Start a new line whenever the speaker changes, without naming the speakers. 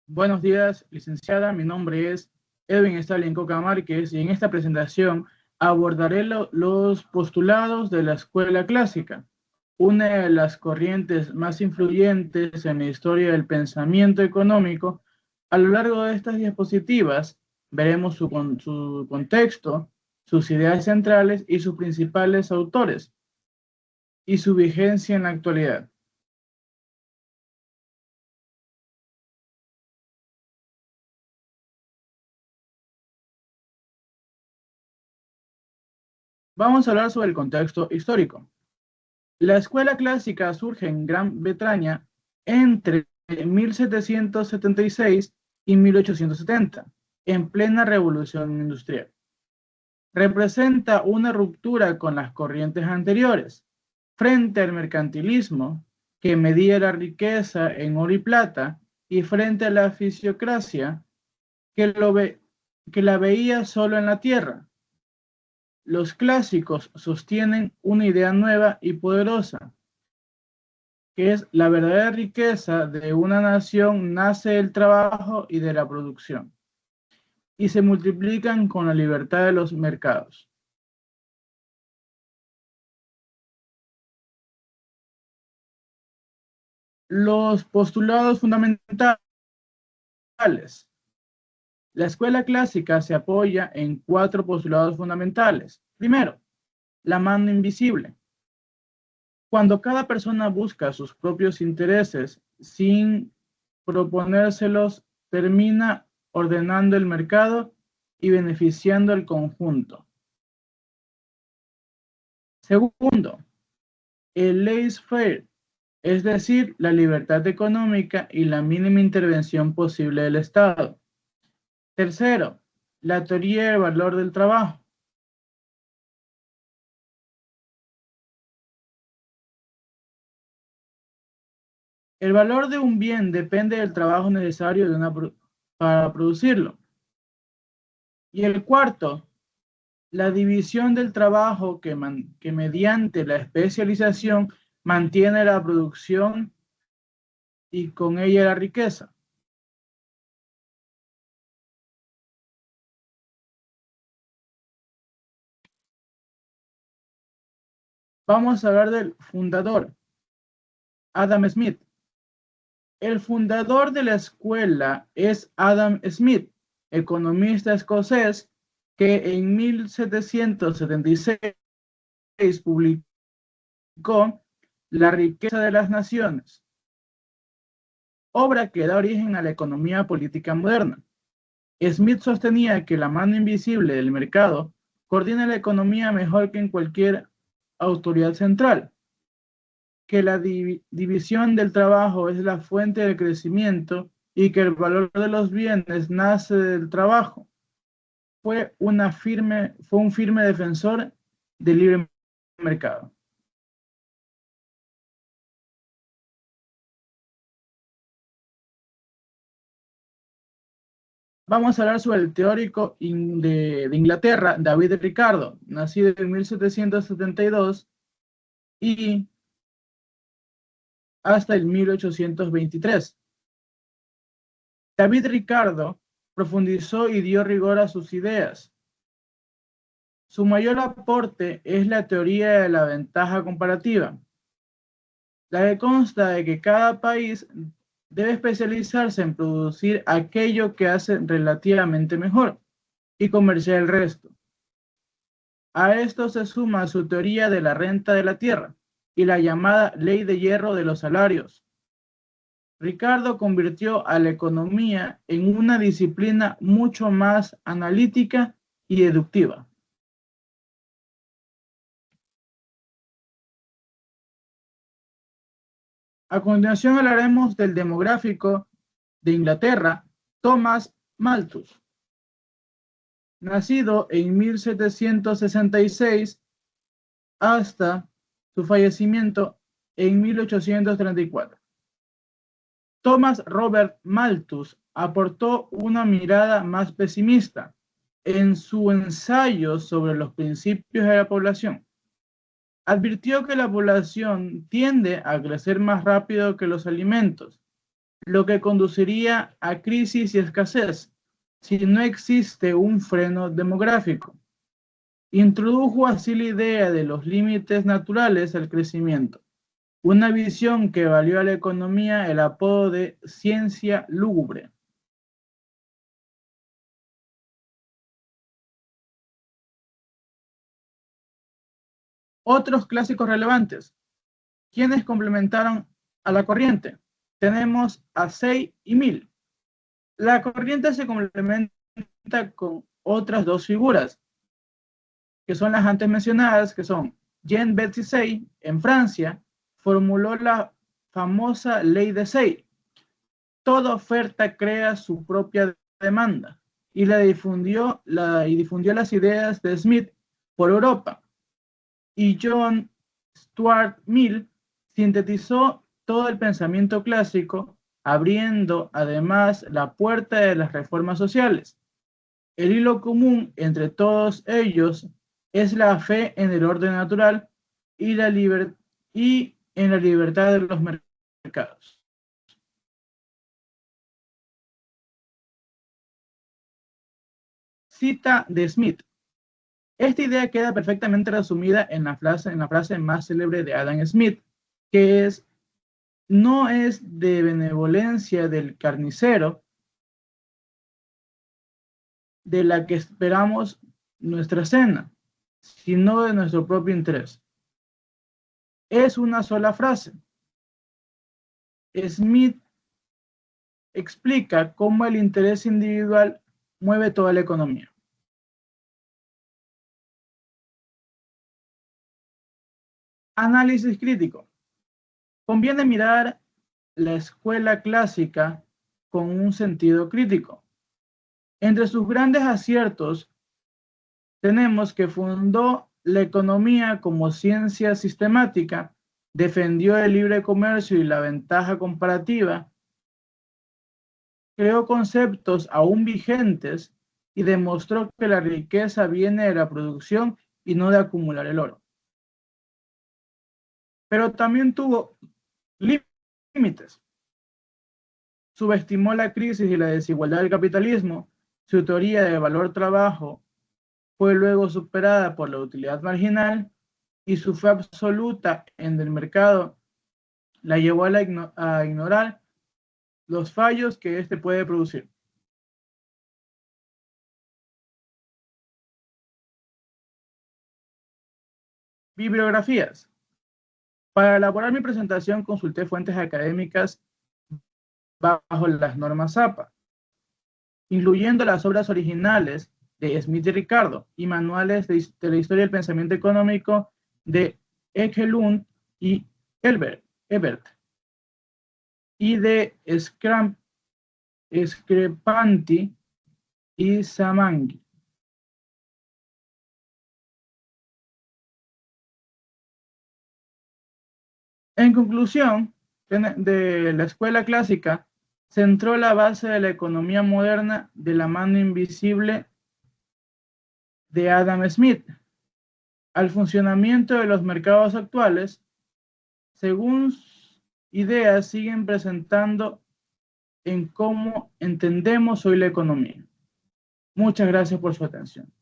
Buenos días, licenciada. Mi nombre es Edwin Stalin Coca Márquez y en esta presentación abordaré los postulados de la escuela clásica, una de las corrientes más influyentes en la historia del pensamiento económico. A lo largo de estas diapositivas veremos su contexto, sus ideas centrales y sus principales autores y su vigencia en la actualidad. Vamos a hablar sobre el contexto histórico. La escuela clásica surge en Gran Bretaña entre 1776 y 1870, en plena revolución industrial. Representa una ruptura con las corrientes anteriores, frente al mercantilismo, que medía la riqueza en oro y plata, y frente a la fisiocracia, que la veía solo en la tierra. Los clásicos sostienen una idea nueva y poderosa, que es la verdadera riqueza de una nación nace del trabajo y de la producción, y se multiplican con la libertad de los mercados. Los postulados fundamentales. La escuela clásica se apoya en 4 postulados fundamentales. Primero, la mano invisible. Cuando cada persona busca sus propios intereses sin proponérselos, termina ordenando el mercado y beneficiando al conjunto. Segundo, el laissez-faire, es decir, la libertad económica y la mínima intervención posible del Estado. Tercero, la teoría del valor del trabajo. El valor de un bien depende del trabajo necesario para producirlo. Y el cuarto, la división del trabajo que mediante la especialización mantiene la producción y con ella la riqueza. Vamos a hablar del fundador, Adam Smith. El fundador de la escuela es Adam Smith, economista escocés que en 1776 publicó La riqueza de las naciones, obra que da origen a la economía política moderna. Smith sostenía que la mano invisible del mercado coordina la economía mejor que en cualquier autoridad central, que la división del trabajo es la fuente del crecimiento y que el valor de los bienes nace del trabajo. Fue un firme defensor del libre mercado. Vamos a hablar sobre el teórico de Inglaterra, David Ricardo, nacido en 1772 y hasta el 1823. David Ricardo profundizó y dio rigor a sus ideas. Su mayor aporte es la teoría de la ventaja comparativa, la que consta de que cada país debe especializarse en producir aquello que hace relativamente mejor y comerciar el resto. A esto se suma su teoría de la renta de la tierra y la llamada ley de hierro de los salarios. Ricardo convirtió a la economía en una disciplina mucho más analítica y deductiva. A continuación hablaremos del demográfico de Inglaterra, Thomas Malthus, nacido en 1766 hasta su fallecimiento en 1834. Thomas Robert Malthus aportó una mirada más pesimista en su ensayo sobre los principios de la población. Advirtió que la población tiende a crecer más rápido que los alimentos, lo que conduciría a crisis y escasez si no existe un freno demográfico. Introdujo así la idea de los límites naturales al crecimiento, una visión que valió a la economía el apodo de ciencia lúgubre. Otros clásicos relevantes, quienes complementaron a la corriente. Tenemos a Say y Mill. La corriente se complementa con otras dos figuras, que son las antes mencionadas, que son Jean-Baptiste Say, en Francia, formuló la famosa ley de Say. Toda oferta crea su propia demanda, y difundió las ideas de Smith por Europa. Y John Stuart Mill sintetizó todo el pensamiento clásico, abriendo además la puerta de las reformas sociales. El hilo común entre todos ellos es la fe en el orden natural y en la libertad de los mercados. Cita de Smith. Esta idea queda perfectamente resumida en la frase más célebre de Adam Smith, que es: no es de benevolencia del carnicero de la que esperamos nuestra cena, sino de nuestro propio interés. Es una sola frase. Smith explica cómo el interés individual mueve toda la economía. Análisis crítico. Conviene mirar la escuela clásica con un sentido crítico. Entre sus grandes aciertos tenemos que fundó la economía como ciencia sistemática, defendió el libre comercio y la ventaja comparativa, creó conceptos aún vigentes y demostró que la riqueza viene de la producción y no de acumular el oro. Pero también tuvo límites. Subestimó la crisis y la desigualdad del capitalismo. Su teoría de valor trabajo fue luego superada por la utilidad marginal y su fe absoluta en el mercado la llevó a ignorar los fallos que éste puede producir. Bibliografías. Para elaborar mi presentación consulté fuentes académicas bajo las normas APA, incluyendo las obras originales de Smith y Ricardo y manuales de la historia del pensamiento económico de Ekelund y Ebert, y de Screpanti y Samanghi. En conclusión, de la escuela clásica, centró la base de la economía moderna de la mano invisible de Adam Smith al funcionamiento de los mercados actuales, según ideas siguen presentando en cómo entendemos hoy la economía. Muchas gracias por su atención.